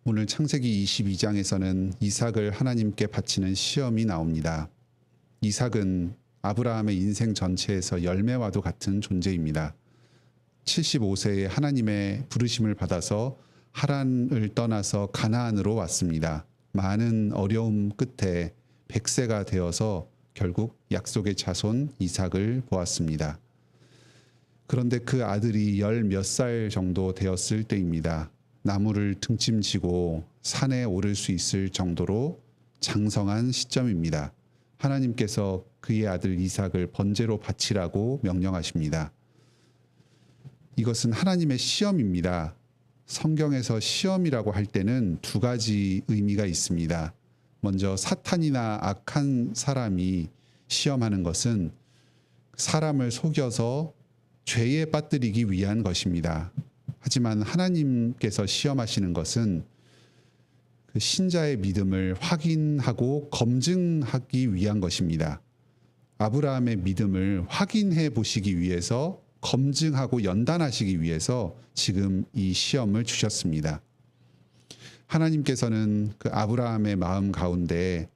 오늘 창세기 22장에서는 이삭을 하나님께 바치는 시험이 나옵니다. 이삭은 아브라함의 인생 전체에서 열매와도 같은 존재입니다. 75세에 하나님의 부르심을 받아서 하란을 떠나서 가나안으로 왔습니다. 많은 어려움 끝에 100세가 되어서 결국 약속의 자손 이삭을 보았습니다. 그런데 그 아들이 열 몇 살 정도 되었을 때입니다. 나무를 등짐지고 산에 오를 수 있을 정도로 장성한 시점입니다. 하나님께서 그의 아들 이삭을 번제로 바치라고 명령하십니다. 이것은 하나님의 시험입니다. 성경에서 시험이라고 할 때는 두 가지 의미가 있습니다. 먼저 사탄이나 악한 사람이 시험하는 것은 사람을 속여서 죄에 빠뜨리기 위한 것입니다. 하지만 하나님께서 시험하시는 것은 그 신자의 믿음을 확인하고 검증하기 위한 것입니다. 아브라함의 믿음을 확인해 보시기 위해서 검증하고 연단하시기 위해서 지금 이 시험을 주셨습니다. 하나님께서는 그 아브라함의 마음 가운데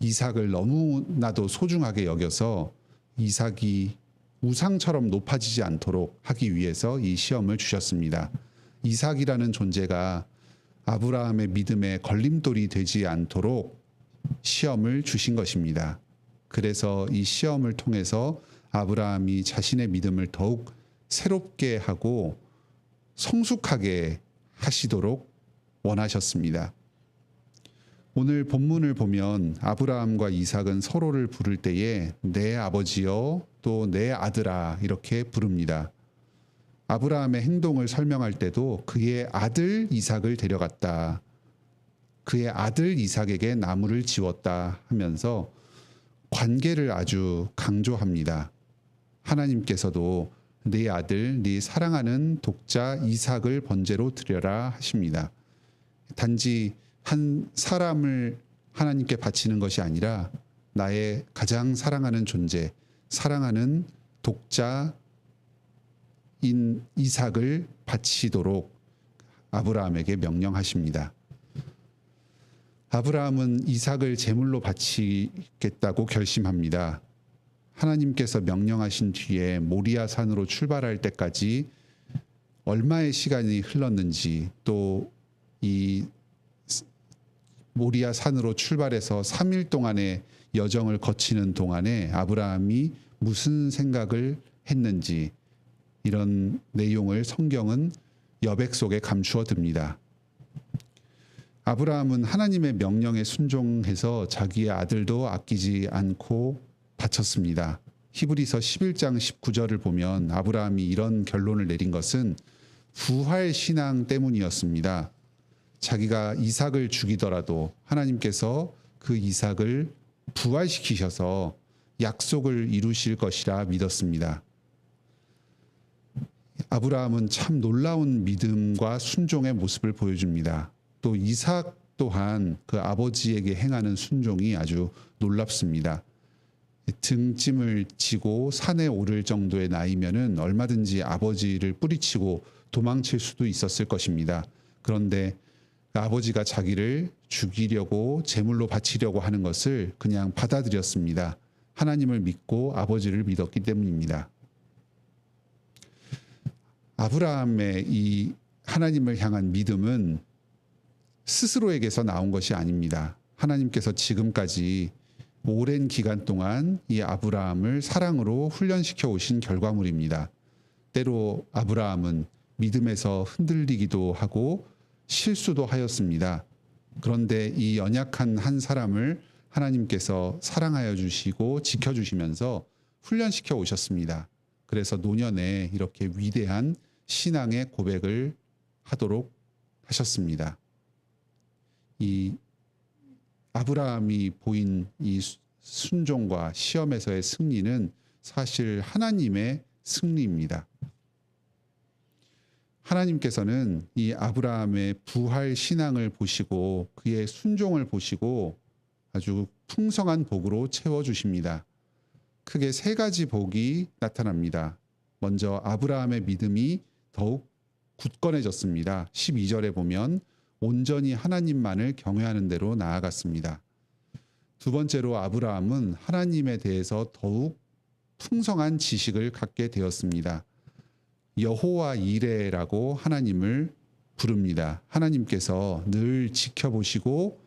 이삭을 너무나도 소중하게 여겨서 이삭이 우상처럼 높아지지 않도록 하기 위해서 이 시험을 주셨습니다. 이삭이라는 존재가 아브라함의 믿음에 걸림돌이 되지 않도록 시험을 주신 것입니다. 그래서 이 시험을 통해서 아브라함이 자신의 믿음을 더욱 새롭게 하고 성숙하게 하시도록 원하셨습니다. 오늘 본문을 보면 아브라함과 이삭은 서로를 부를 때에 내 아버지여 또 내 아들아 이렇게 부릅니다. 아브라함의 행동을 설명할 때도 그의 아들 이삭을 데려갔다. 그의 아들 이삭에게 나무를 지웠다 하면서 관계를 아주 강조합니다. 하나님께서도 네 아들, 네 사랑하는 독자 이삭을 번제로 드려라 하십니다. 단지 한 사람을 하나님께 바치는 것이 아니라 나의 가장 사랑하는 존재, 사랑하는 독자인 이삭을 바치도록 아브라함에게 명령하십니다. 아브라함은 이삭을 제물로 바치겠다고 결심합니다. 하나님께서 명령하신 뒤에 모리아 산으로 출발할 때까지 얼마의 시간이 흘렀는지, 또 이 모리아 산으로 출발해서 3일 동안의 여정을 거치는 동안에 아브라함이 무슨 생각을 했는지, 이런 내용을 성경은 여백 속에 감추어 둡니다. 아브라함은 하나님의 명령에 순종해서 자기의 아들도 아끼지 않고 바쳤습니다. 히브리서 11장 19절을 보면 아브라함이 이런 결론을 내린 것은 부활 신앙 때문이었습니다. 자기가 이삭을 죽이더라도 하나님께서 그 이삭을 부활시키셔서 약속을 이루실 것이라 믿었습니다. 아브라함은 참 놀라운 믿음과 순종의 모습을 보여줍니다. 또 이삭 또한 그 아버지에게 행하는 순종이 아주 놀랍습니다. 등짐을 지고 산에 오를 정도의 나이면은 얼마든지 아버지를 뿌리치고 도망칠 수도 있었을 것입니다. 그런데 아버지가 자기를 죽이려고 제물로 바치려고 하는 것을 그냥 받아들였습니다. 하나님을 믿고 아버지를 믿었기 때문입니다. 아브라함의 이 하나님을 향한 믿음은 스스로에게서 나온 것이 아닙니다. 하나님께서 지금까지 오랜 기간 동안 이 아브라함을 사랑으로 훈련시켜 오신 결과물입니다. 때로 아브라함은 믿음에서 흔들리기도 하고 실수도 하였습니다. 그런데 이 연약한 한 사람을 하나님께서 사랑하여 주시고 지켜주시면서 훈련시켜 오셨습니다. 그래서 노년에 이렇게 위대한 신앙의 고백을 하도록 하셨습니다. 이 아브라함이 보인 이 순종과 시험에서의 승리는 사실 하나님의 승리입니다. 하나님께서는 이 아브라함의 부활 신앙을 보시고 그의 순종을 보시고 아주 풍성한 복으로 채워주십니다. 크게 세 가지 복이 나타납니다. 먼저 아브라함의 믿음이 더욱 굳건해졌습니다. 12절에 보면 온전히 하나님만을 경외하는 대로 나아갔습니다. 두 번째로 아브라함은 하나님에 대해서 더욱 풍성한 지식을 갖게 되었습니다. 여호와 이레라고 하나님을 부릅니다. 하나님께서 늘 지켜보시고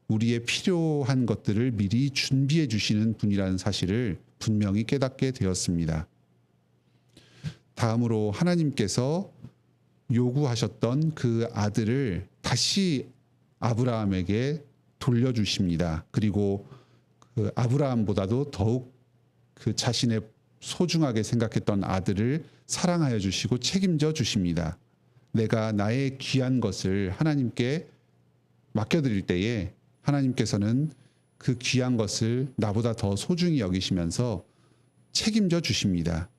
우리의 필요한 것들을 미리 준비해 주시는 분이라는 사실을 분명히 깨닫게 되었습니다. 다음으로 하나님께서 요구하셨던 그 아들을 다시 아브라함에게 돌려주십니다. 그리고 그 아브라함보다도 더욱 그 자신의 소중하게 생각했던 아들을 사랑하여 주시고 책임져 주십니다. 내가 나의 귀한 것을 하나님께 맡겨드릴 때에 하나님께서는 그 귀한 것을 나보다 더 소중히 여기시면서 책임져 주십니다.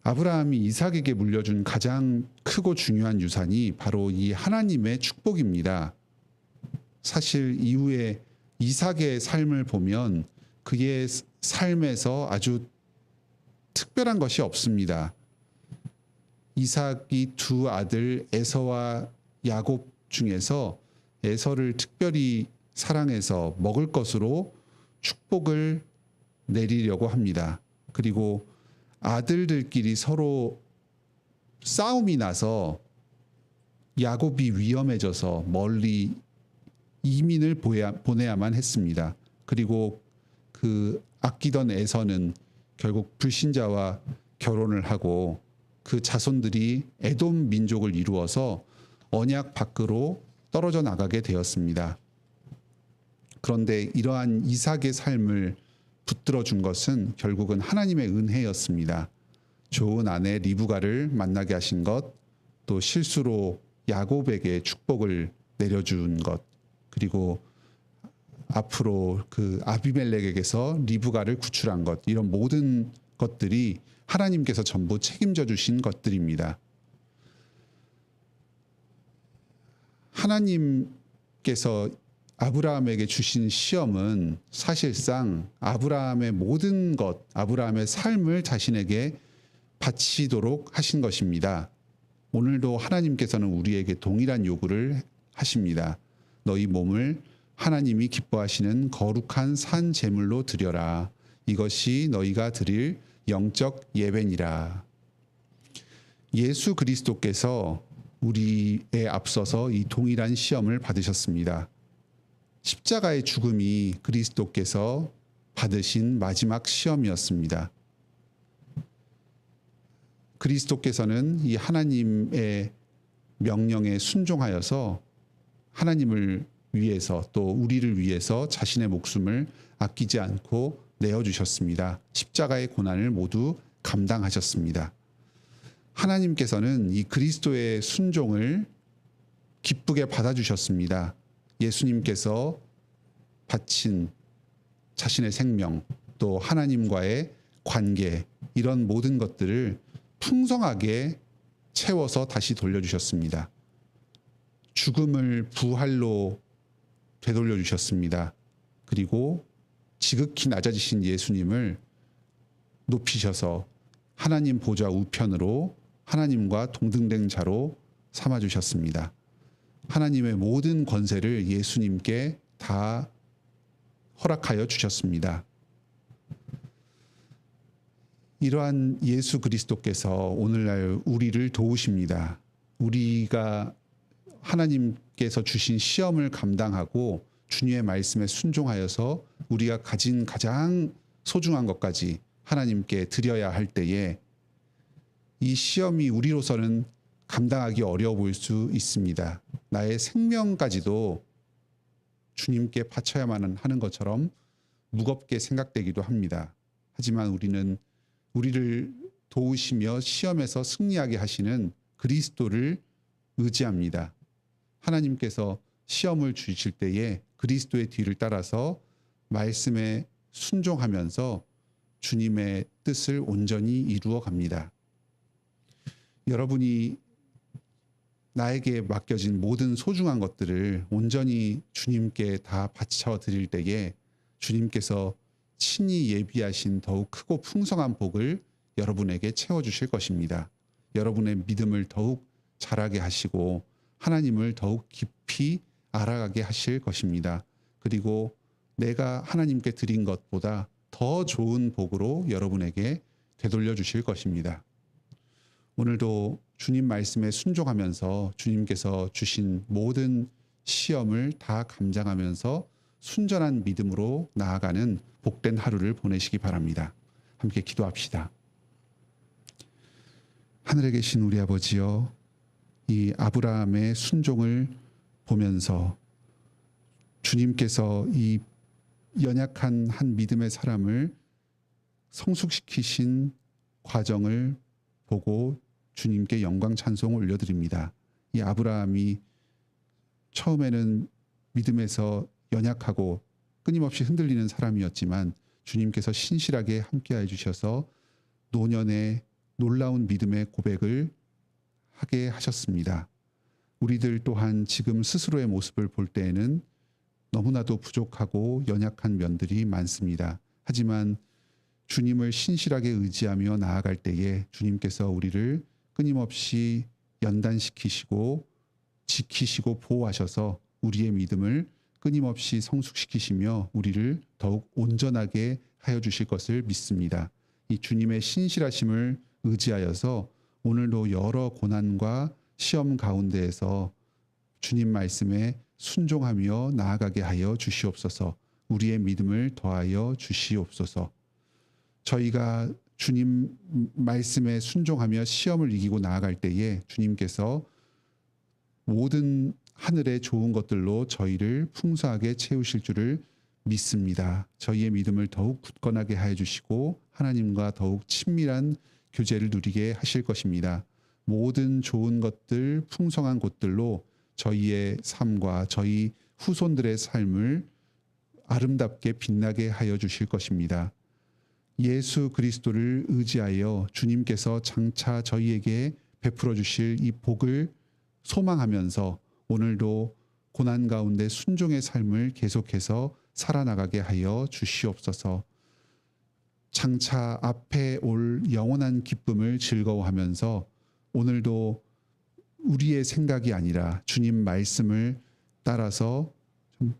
아브라함이 이삭에게 물려준 가장 크고 중요한 유산이 바로 이 하나님의 축복입니다. 사실 이후에 이삭의 삶을 보면 그의 삶에서 아주 특별한 것이 없습니다. 이삭이 두 아들 에서와 야곱 중에서 에서를 특별히 사랑해서 먹을 것으로 축복을 내리려고 합니다. 그리고 아들들끼리 서로 싸움이 나서 야곱이 위험해져서 멀리 이민을 보내야만 했습니다. 그리고 그 아끼던 에서는 결국 불신자와 결혼을 하고 그 자손들이 에돔 민족을 이루어서 언약 밖으로 떨어져 나가게 되었습니다. 그런데 이러한 이삭의 삶을 붙들어 준 것은 결국은 하나님의 은혜였습니다. 좋은 아내 리브가를 만나게 하신 것, 또 실수로 야곱에게 축복을 내려준 것, 그리고 앞으로 그 아비멜렉에게서 리브가를 구출한 것, 이런 모든 것들이 하나님께서 전부 책임져 주신 것들입니다. 하나님께서 아브라함에게 주신 시험은 사실상 아브라함의 모든 것, 아브라함의 삶을 자신에게 바치도록 하신 것입니다. 오늘도 하나님께서는 우리에게 동일한 요구를 하십니다. 너희 몸을 하나님이 기뻐하시는 거룩한 산 제물로 드려라. 이것이 너희가 드릴 영적 예배니라. 예수 그리스도께서 우리에 앞서서 이 동일한 시험을 받으셨습니다. 십자가의 죽음이 그리스도께서 받으신 마지막 시험이었습니다. 그리스도께서는 이 하나님의 명령에 순종하여서 하나님을 위해서 또 우리를 위해서 자신의 목숨을 아끼지 않고 내어주셨습니다. 십자가의 고난을 모두 감당하셨습니다. 하나님께서는 이 그리스도의 순종을 기쁘게 받아주셨습니다. 예수님께서 바친 자신의 생명, 또 하나님과의 관계, 이런 모든 것들을 풍성하게 채워서 다시 돌려주셨습니다. 죽음을 부활로 되돌려 주셨습니다. 그리고 지극히 낮아지신 예수님을 높이셔서 하나님 보좌 우편으로 하나님과 동등된 자로 삼아 주셨습니다. 하나님의 모든 권세를 예수님께 다 허락하여 주셨습니다. 이러한 예수 그리스도께서 오늘날 우리를 도우십니다. 우리가 하나님께서 주신 시험을 감당하고 주님의 말씀에 순종하여서 우리가 가진 가장 소중한 것까지 하나님께 드려야 할 때에 이 시험이 우리로서는 감당하기 어려워 보일 수 있습니다. 나의 생명까지도 주님께 바쳐야만 하는 것처럼 무겁게 생각되기도 합니다. 하지만 우리는 우리를 도우시며 시험에서 승리하게 하시는 그리스도를 의지합니다. 하나님께서 시험을 주실 때에 그리스도의 뒤를 따라서 말씀에 순종하면서 주님의 뜻을 온전히 이루어 갑니다. 여러분이 나에게 맡겨진 모든 소중한 것들을 온전히 주님께 다 바쳐 드릴 때에 주님께서 친히 예비하신 더욱 크고 풍성한 복을 여러분에게 채워주실 것입니다. 여러분의 믿음을 더욱 자라게 하시고 하나님을 더욱 깊이 알아가게 하실 것입니다. 그리고 내가 하나님께 드린 것보다 더 좋은 복으로 여러분에게 되돌려 주실 것입니다. 오늘도 주님 말씀에 순종하면서 주님께서 주신 모든 시험을 다 감당하면서 순전한 믿음으로 나아가는 복된 하루를 보내시기 바랍니다. 함께 기도합시다. 하늘에 계신 우리 아버지여, 이 아브라함의 순종을 보면서 주님께서 이 연약한 한 믿음의 사람을 성숙시키신 과정을 보고 주님께 영광 찬송을 올려드립니다. 이 아브라함이 처음에는 믿음에서 연약하고 끊임없이 흔들리는 사람이었지만 주님께서 신실하게 함께해 주셔서 노년의 놀라운 믿음의 고백을 하게 하셨습니다. 우리들 또한 지금 스스로의 모습을 볼 때에는 너무나도 부족하고 연약한 면들이 많습니다. 하지만 주님을 신실하게 의지하며 나아갈 때에 주님께서 우리를 끊임없이 연단시키시고 지키시고 보호하셔서 우리의 믿음을 끊임없이 성숙시키시며 우리를 더욱 온전하게 하여 주실 것을 믿습니다. 이 주님의 신실하심을 의지하여서 오늘도 여러 고난과 시험 가운데에서 주님 말씀에 순종하며 나아가게 하여 주시옵소서. 우리의 믿음을 더하여 주시옵소서. 저희가 주님 말씀에 순종하며 시험을 이기고 나아갈 때에 주님께서 모든 하늘의 좋은 것들로 저희를 풍성하게 채우실 줄을 믿습니다. 저희의 믿음을 더욱 굳건하게 하여 주시고 하나님과 더욱 친밀한 교제를 누리게 하실 것입니다. 모든 좋은 것들, 풍성한 곳들로 저희의 삶과 저희 후손들의 삶을 아름답게 빛나게 하여 주실 것입니다. 예수 그리스도를 의지하여 주님께서 장차 저희에게 베풀어 주실 이 복을 소망하면서 오늘도 고난 가운데 순종의 삶을 계속해서 살아나가게 하여 주시옵소서. 장차 앞에 올 영원한 기쁨을 즐거워하면서 오늘도 우리의 생각이 아니라 주님 말씀을 따라서 좀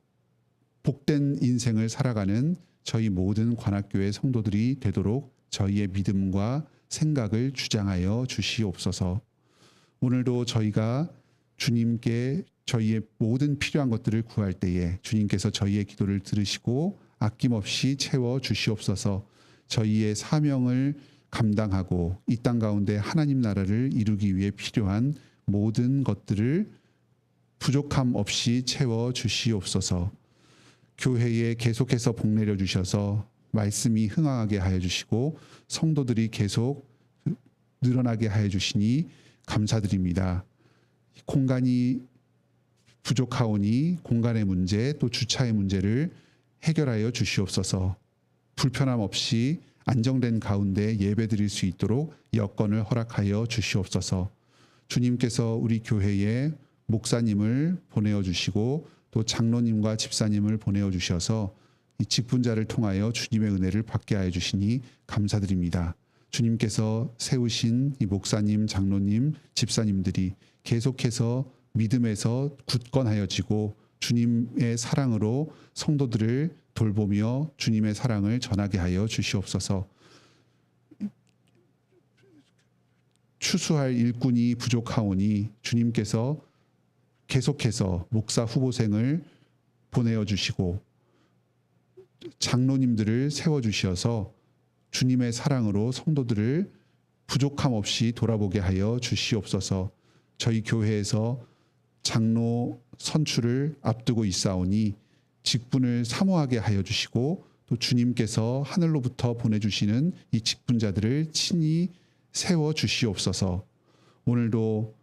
복된 인생을 살아가는 저희 모든 관악교회 성도들이 되도록 저희의 믿음과 생각을 주장하여 주시옵소서. 오늘도 저희가 주님께 저희의 모든 필요한 것들을 구할 때에 주님께서 저희의 기도를 들으시고 아낌없이 채워 주시옵소서. 저희의 사명을 감당하고 이 땅 가운데 하나님 나라를 이루기 위해 필요한 모든 것들을 부족함 없이 채워 주시옵소서. 교회에 계속해서 복 내려 주셔서 말씀이 흥황하게 하여 주시고 성도들이 계속 늘어나게 하여 주시니 감사드립니다. 공간이 부족하오니 공간의 문제 또 주차의 문제를 해결하여 주시옵소서. 불편함 없이 안정된 가운데 예배드릴 수 있도록 여건을 허락하여 주시옵소서. 주님께서 우리 교회에 목사님을 보내어 주시고 또 장로님과 집사님을 보내어 주셔서 이 직분자를 통하여 주님의 은혜를 받게 하여 주시니 감사드립니다. 주님께서 세우신 이 목사님, 장로님, 집사님들이 계속해서 믿음에서 굳건하여지고 주님의 사랑으로 성도들을 돌보며 주님의 사랑을 전하게 하여 주시옵소서. 추수할 일꾼이 부족하오니 주님께서 계속해서 목사 후보생을 보내어 주시고 장로님들을 세워 주셔서 주님의 사랑으로 성도들을 부족함 없이 돌아보게 하여 주시옵소서. 저희 교회에서 장로 선출을 앞두고 있사오니 직분을 사모하게 하여 주시고 또 주님께서 하늘로부터 보내주시는 이 직분자들을 친히 세워 주시옵소서. 오늘도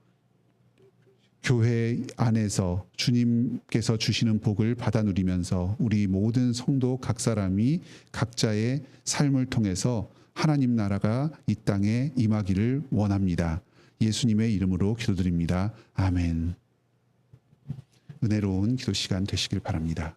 교회 안에서 주님께서 주시는 복을 받아 누리면서 우리 모든 성도 각 사람이 각자의 삶을 통해서 하나님 나라가 이 땅에 임하기를 원합니다. 예수님의 이름으로 기도드립니다. 아멘. 은혜로운 기도 시간 되시길 바랍니다.